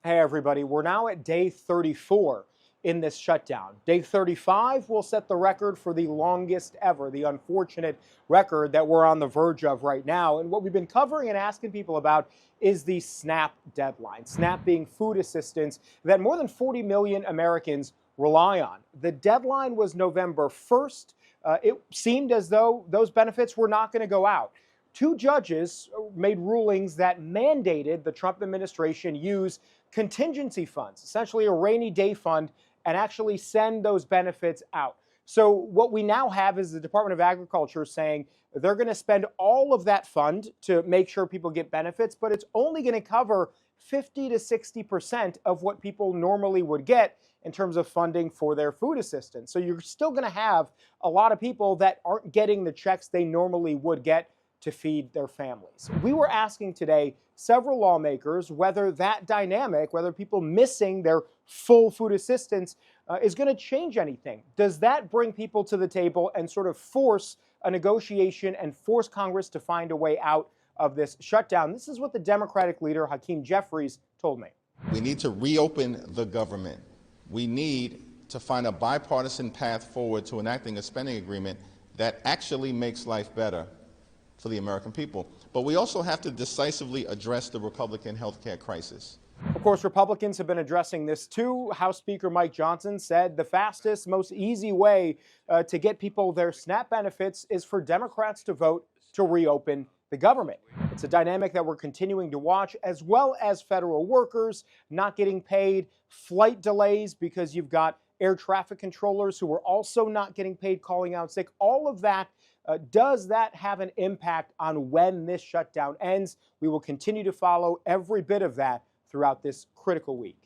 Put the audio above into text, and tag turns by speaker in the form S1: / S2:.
S1: Hey, everybody. We're now at day 34 in this shutdown. Day 35 will set the record for the longest ever, the unfortunate record that we're on the verge of right now. And what we've been covering and asking people about is the SNAP deadline. SNAP being food assistance that more than 40 million Americans rely on. The deadline was November 1st. It seemed as though those benefits were not going to go out. Two judges made rulings that mandated the Trump administration use contingency funds, essentially a rainy day fund, and actually send those benefits out. So what we now have is the Department of Agriculture saying they're going to spend all of that fund to make sure people get benefits, but it's only going to cover 50 to 60% of what people normally would get in terms of funding for their food assistance. So you're still going to have a lot of people that aren't getting the checks they normally would get to feed their families. We were asking today several lawmakers whether that dynamic, whether people missing their full food assistance is going to change anything. Does that bring people to the table and sort of force a negotiation and force Congress to find a way out of this shutdown? This is what the Democratic leader, Hakeem Jeffries, told me.
S2: We need to reopen the government. We need to find a bipartisan path forward to enacting a spending agreement that actually makes life better for the American people. But we also have to decisively address the Republican health care crisis.
S1: Of course, Republicans have been addressing this too. House Speaker Mike Johnson said the fastest, most easy way to get people their SNAP benefits is for Democrats to vote to reopen the government. It's a dynamic that we're continuing to watch, as well as federal workers not getting paid, flight delays because you've got air traffic controllers who are also not getting paid, calling out sick. All of that, does that have an impact on when this shutdown ends? We will continue to follow every bit of that throughout this critical week.